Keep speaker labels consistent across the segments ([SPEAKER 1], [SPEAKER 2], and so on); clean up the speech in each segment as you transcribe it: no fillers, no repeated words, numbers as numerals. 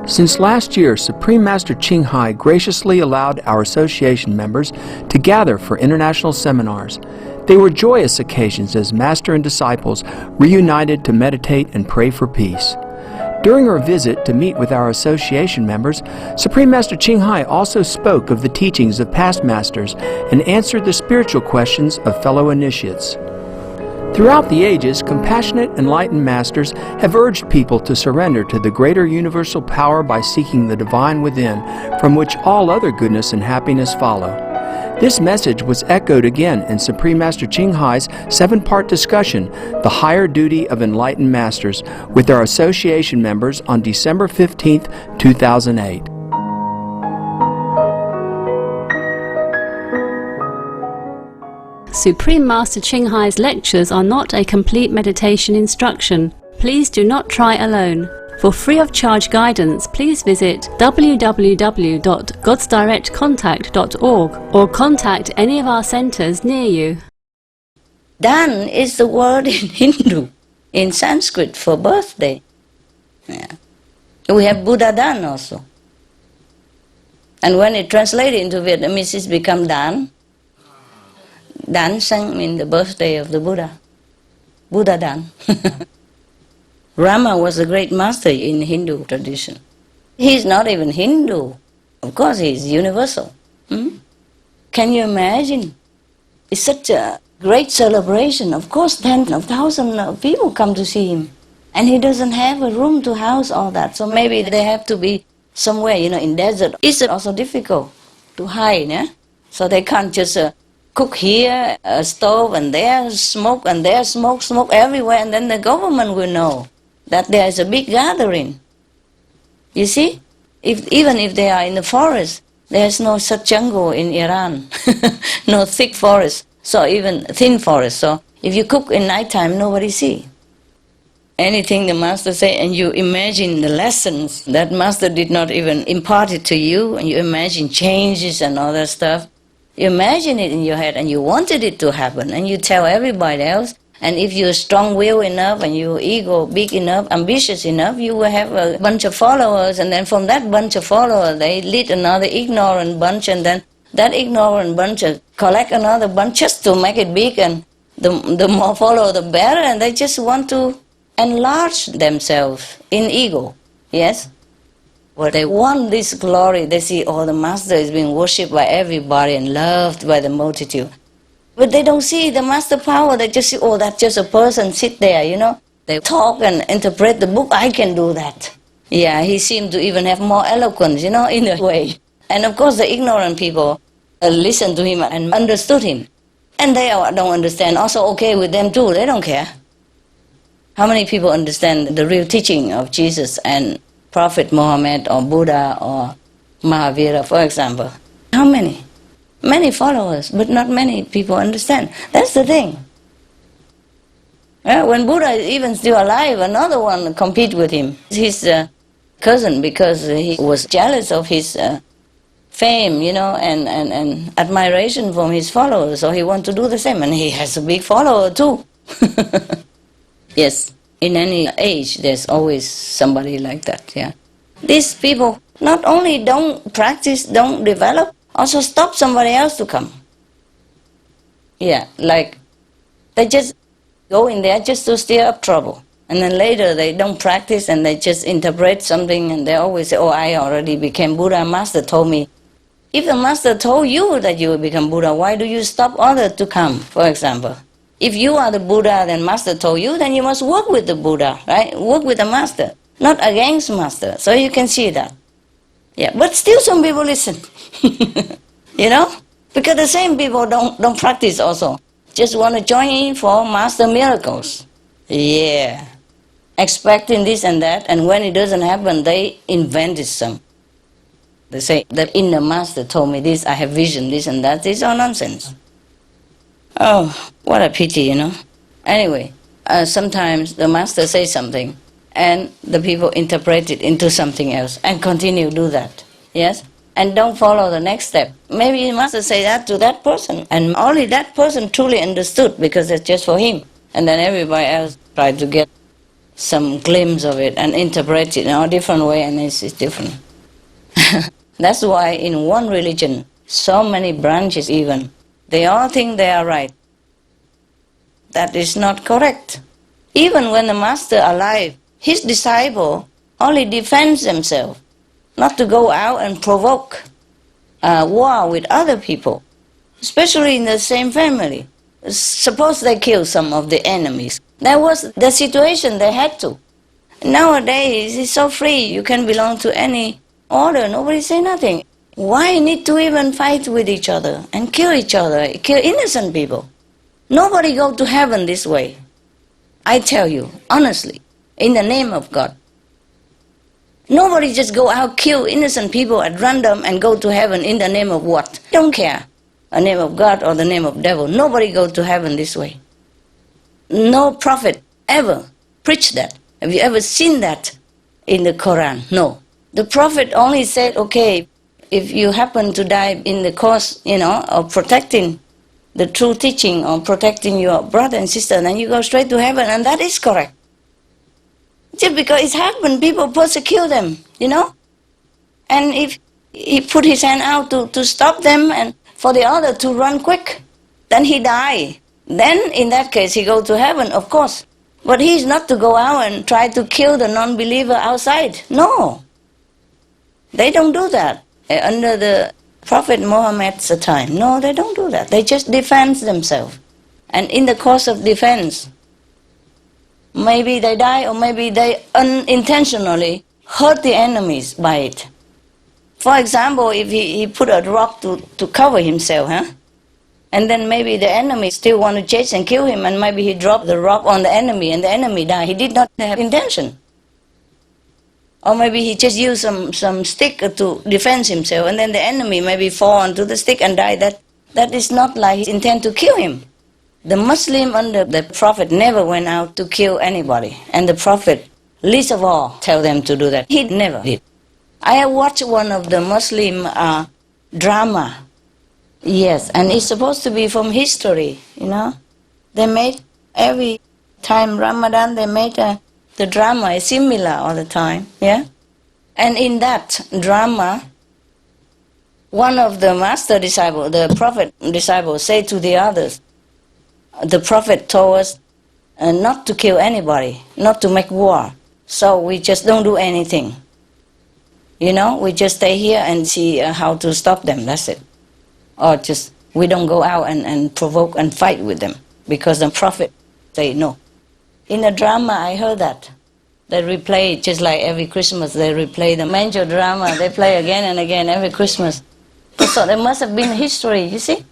[SPEAKER 1] Since last year, Supreme Master Ching Hai graciously allowed our association members to gather for international seminars. They were joyous occasions as Master and disciples reunited to meditate and pray for peace. During our visit to meet with our association members, Supreme Master Ching Hai also spoke of the teachings of past masters and answered the spiritual questions of fellow initiates. Throughout the ages, compassionate, enlightened masters have urged people to surrender to the greater universal power by seeking the divine within, from which all other goodness and happiness follow. This message was echoed again in Supreme Master Ching Hai's 7-part discussion, The Higher Duty of Enlightened Masters, with our association members on December 15, 2008.
[SPEAKER 2] Supreme Master Ching Hai's lectures are not a complete meditation instruction. Please do not try alone. For free of charge guidance, please visit www.godsdirectcontact.org or contact any of our centers near you.
[SPEAKER 3] Dan is the word in Hindu, in Sanskrit for birthday. Yeah. We have Buddha Dan also. And when it translated into Vietnamese, it's become Dan. Dan Sang means the birthday of the Buddha. Buddha Dan. Rama was a great master in Hindu tradition. He's not even Hindu. Of course, he's universal. Can you imagine? It's such a great celebration. Of course, tens of thousands of people come to see him. And he doesn't have a room to house all that. So maybe they have to be somewhere, in desert. It's also difficult to hide, yeah? So they can't just cook here, stove, and there smoke, and there smoke everywhere, and then the government will know that there is a big gathering. You see? Even if they are in the forest, there's no such jungle in Iran. No thick forest, so even thin forest. So if you cook in nighttime, nobody see. Anything the master say, and you imagine the lessons that master did not even impart it to you, and you imagine changes and all that stuff. You imagine it in your head, and you wanted it to happen, and you tell everybody else. And if you're strong-willed enough, and your ego big enough, ambitious enough, you will have a bunch of followers, and then from that bunch of followers, they lead another ignorant bunch, and then that ignorant bunch collect another bunch just to make it big, and the more follower, the better, and they just want to enlarge themselves in ego, yes? Well, they want this glory. They see, the master is being worshipped by everybody and loved by the multitude. But they don't see the master power. They just see, that's just a person sit there, They talk and interpret the book. I can do that. Yeah, he seemed to even have more eloquence, in a way. And of course, the ignorant people listened to him and understood him. And they don't understand. Also okay with them too. They don't care. How many people understand the real teaching of Jesus and Prophet Muhammad or Buddha or Mahavira, for example? How many? Many followers, but not many people understand. That's the thing. When Buddha is even still alive, another one compete with him. His cousin, because he was jealous of his fame, and admiration from his followers. So he wanted to do the same, and he has a big follower too. Yes, in any age, there's always somebody like that, yeah. These people not only don't practice, don't develop, also stop somebody else to come. Yeah, like they just go in there just to stir up trouble. And then later they don't practice and they just interpret something and they always say, I already became Buddha, Master told me. If the Master told you that you will become Buddha, why do you stop others to come, for example? If you are the Buddha, then Master told you, then you must work with the Buddha, right? Work with the Master, not against Master. So you can see that. Yeah, but still some people listen. Because the same people don't practice also. Just want to join in for Master miracles. Yeah. Expecting this and that, and when it doesn't happen, they invented some. They say, the inner Master told me this, I have vision, this and that. It's all nonsense. Oh, what a pity, Anyway, sometimes the Master says something, and the people interpret it into something else, and continue to do that. Yes? And don't follow the next step. Maybe you must say that to that person, and only that person truly understood because it's just for him. And then everybody else tried to get some glimpse of it and interpret it in a different way, and it's different. That's why in one religion, so many branches even, they all think they are right. That is not correct. Even when the master alive, his disciple only defends themselves, not to go out and provoke war with other people, especially in the same family. Suppose they kill some of the enemies. That was the situation they had to. Nowadays, it's so free. You can belong to any order. Nobody say nothing. Why need to even fight with each other and kill each other, kill innocent people? Nobody go to heaven this way. I tell you, honestly, in the name of God. Nobody just go out, kill innocent people at random and go to heaven in the name of what? Don't care. The name of God or the name of devil. Nobody go to heaven this way. No prophet ever preached that. Have you ever seen that in the Quran? No. The prophet only said, okay, if you happen to die in the cause, of protecting the true teaching or protecting your brother and sister, then you go straight to heaven, and that is correct. Just because it's happened, people persecute them, And if he put his hand out to stop them and for the other to run quick, then he die. Then in that case he go to heaven, of course. But he's not to go out and try to kill the non-believer outside. No. They don't do that under the Prophet Muhammad's time. No, they don't do that. They just defend themselves. And in the course of defense, maybe they die or maybe they unintentionally hurt the enemies by it. For example, if he put a rock to cover himself, and then maybe the enemy still want to chase and kill him, and maybe he dropped the rock on the enemy and the enemy died. He did not have intention. Or maybe he just used some stick to defend himself, and then the enemy maybe fall onto the stick and die. That is not like his intent to kill him. The Muslim under the Prophet never went out to kill anybody. And the Prophet, least of all, tell them to do that. He never did. I have watched one of the Muslim drama. Yes, and it's supposed to be from history, They made, every time Ramadan, they made the drama is similar all the time, yeah? And in that drama, one of the master disciples, the Prophet disciples, say to the others, the Prophet told us not to kill anybody, not to make war. So we just don't do anything. We just stay here and see how to stop them, that's it. Or just, we don't go out and provoke and fight with them. Because the Prophet say no. In the drama, I heard that. They replay, just like every Christmas, they replay the manger drama. They play again and again every Christmas. So there must have been history, you see?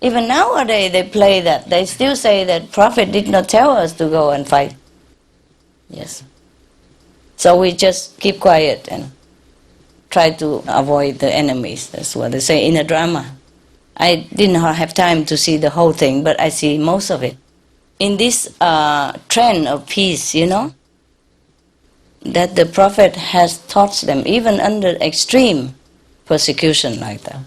[SPEAKER 3] Even nowadays they play that. They still say that Prophet did not tell us to go and fight. Yes. So we just keep quiet and try to avoid the enemies. That's what they say in a drama. I didn't have time to see the whole thing, but I see most of it. In this trend of peace, that the Prophet has taught them, even under extreme persecution like that.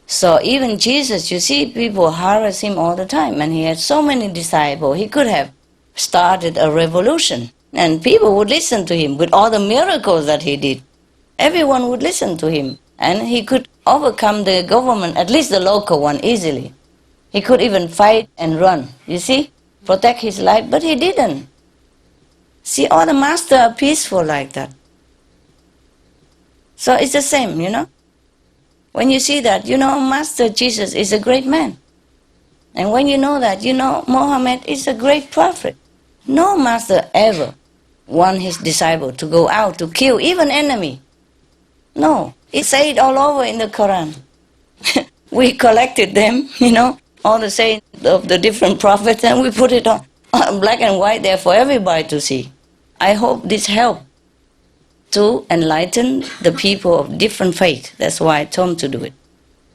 [SPEAKER 3] So even Jesus, you see, people harass him all the time, and he had so many disciples. He could have started a revolution, and people would listen to him with all the miracles that he did. Everyone would listen to him, and he could overcome the government, at least the local one, easily. He could even fight and run, you see, protect his life, but he didn't. See, all the masters are peaceful like that. So it's the same, When you see that, Master Jesus is a great man. And when you know that, Muhammad is a great prophet. No master ever want his disciple to go out to kill even enemy. No, it said all over in the Quran. We collected them, all the sayings of the different prophets, and we put it on black and white there for everybody to see. I hope this helped to enlighten the people of different faith. That's why I told them to do it.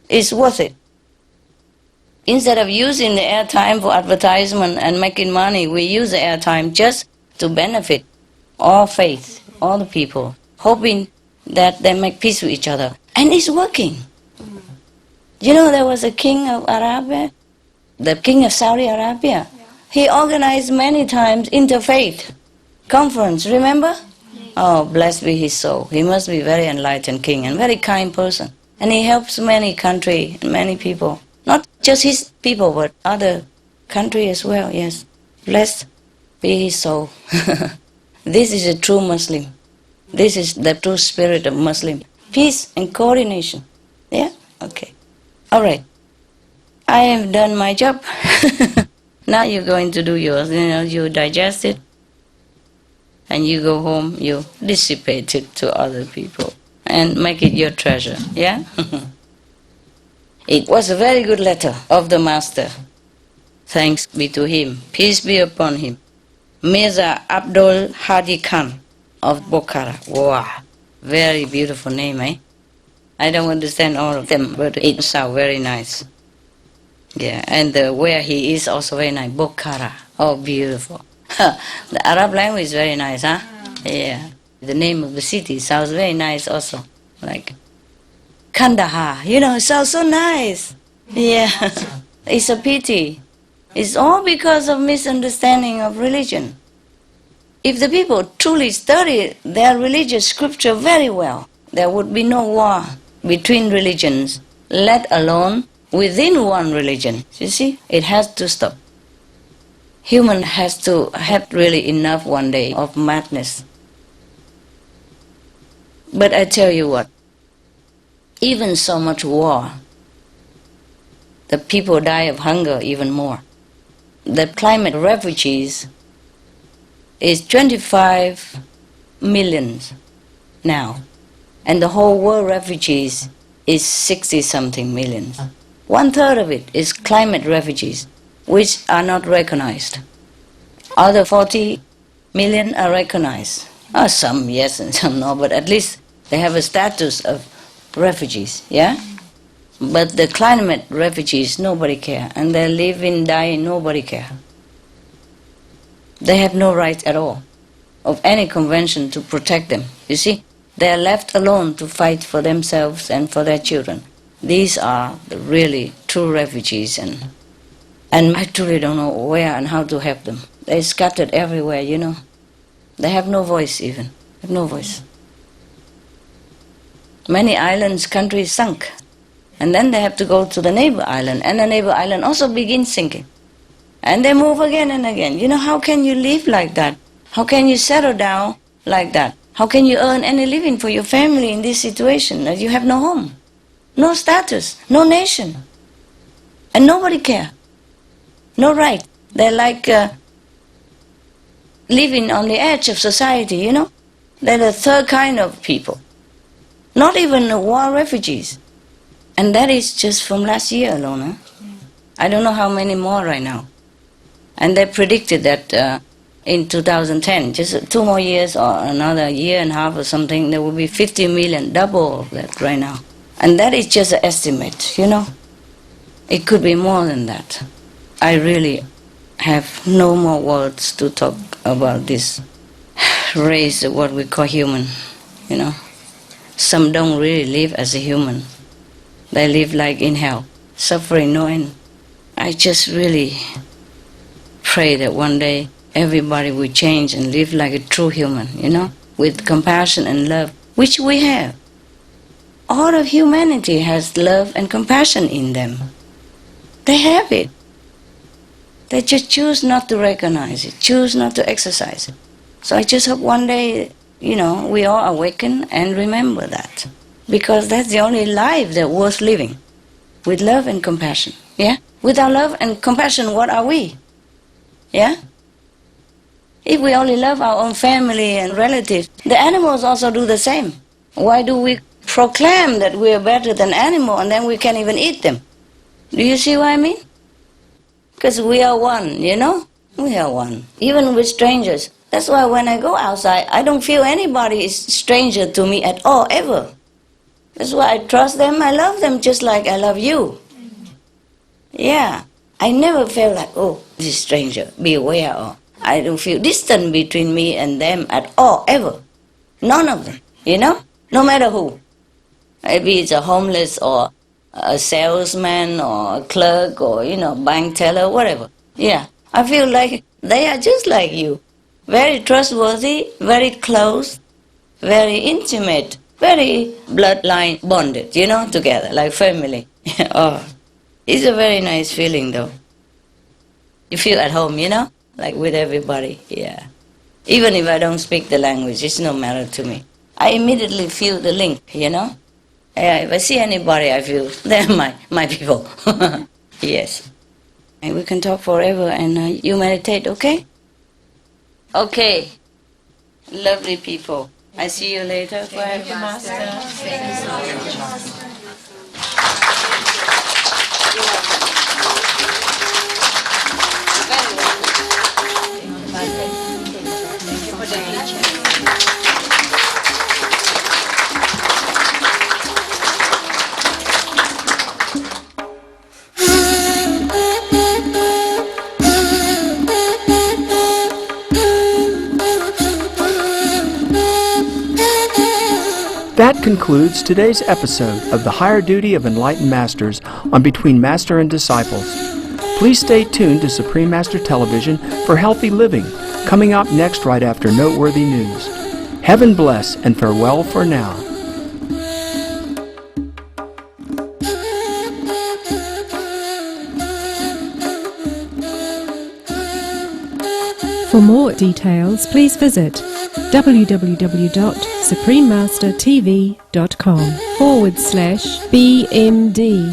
[SPEAKER 3] It's worth it. Instead of using the airtime for advertisement and making money, we use the airtime just to benefit all faith, all the people, hoping that they make peace with each other. And it's working. There was a king of Arabia, the king of Saudi Arabia. He organized many times interfaith conference, remember? Oh, blessed be his soul. He must be very enlightened king and very kind person. And he helps many country and many people. Not just his people, but other country as well, yes. Blessed be his soul. This is a true Muslim. This is the true spirit of Muslim. Peace and coordination. Yeah? Okay. All right. I have done my job. Now you're going to do yours. You digest it. And you go home, you dissipate it to other people. And make it your treasure. Yeah? It was a very good letter of the Master. Thanks be to him. Peace be upon him. Mirza Abdul Hadi Khan of Bokhara. Wow. Very beautiful name, eh? I don't understand all of them, but it sounds very nice. Yeah, and where he is also very nice. Bokhara. Oh, beautiful. The Arab language is very nice, huh? Yeah. The name of the city sounds very nice also. Like Kandahar. It sounds so nice. Yeah. It's a pity. It's all because of misunderstanding of religion. If the people truly study their religious scripture very well, there would be no war between religions, let alone within one religion. You see, it has to stop. Human has to have really enough one day of madness. But I tell you what, even so much war, the people die of hunger even more. The climate refugees is 25 million now, and the whole world refugees is 60-something million. 1/3 of it is climate refugees, which are not recognized. Other 40 million are recognized. Some yes and some no, but at least they have a status of refugees, yeah? But the climate refugees, nobody care. And they live in dying, nobody care. They have no right at all of any convention to protect them. You see, they are left alone to fight for themselves and for their children. These are the really true refugees, and I truly don't know where and how to help them. They're scattered everywhere, They have no voice even, have no voice. Many islands, countries sunk. And then they have to go to the neighbor island, and the neighbor island also begins sinking. And they move again and again. How can you live like that? How can you settle down like that? How can you earn any living for your family in this situation? You have no home, no status, no nation. And nobody care. No right. They're like living on the edge of society, They're the third kind of people. Not even war refugees. And that is just from last year alone. Huh? I don't know how many more right now. And they predicted that in 2010, just 2 more years or another year and a half or something, there will be 50 million, double of that right now. And that is just an estimate, It could be more than that. I really have no more words to talk about this race, what we call human, Some don't really live as a human. They live like in hell, suffering no end. I just really pray that one day everybody will change and live like a true human, with compassion and love, which we have. All of humanity has love and compassion in them. They have it. They just choose not to recognize it, choose not to exercise it. So I just hope one day, we all awaken and remember that. Because that's the only life that's worth living, with love and compassion, yeah? Without love and compassion, what are we? Yeah? If we only love our own family and relatives, the animals also do the same. Why do we proclaim that we are better than animals and then we can't even eat them? Do you see what I mean? Because we are one, We are one, even with strangers. That's why when I go outside, I don't feel anybody is stranger to me at all, ever. That's why I trust them, I love them just like I love you. Yeah, I never felt like, this is stranger, beware, or I don't feel distant between me and them at all, ever. None of them, no matter who. Maybe it's a homeless or a salesman or a clerk or, bank teller, whatever. Yeah, I feel like they are just like you. very trustworthy, very close, very intimate, very bloodline bonded, together, like family. Oh, it's a very nice feeling though. You feel at home, like with everybody, yeah. Even if I don't speak the language, it's no matter to me. I immediately feel the link, Yeah, if I see anybody, I feel they're my people. Yes. And we can talk forever and you meditate, okay? Okay. Lovely people. I see you later. Thank you, Master. Thank you so much.
[SPEAKER 1] That concludes today's episode of The Higher Duty of Enlightened Masters on Between Master and Disciples. Please stay tuned to Supreme Master Television for Healthy Living, coming up next right after Noteworthy News. Heaven bless and farewell for now.
[SPEAKER 4] For more details, please visit www.suprememastertv.com/BMD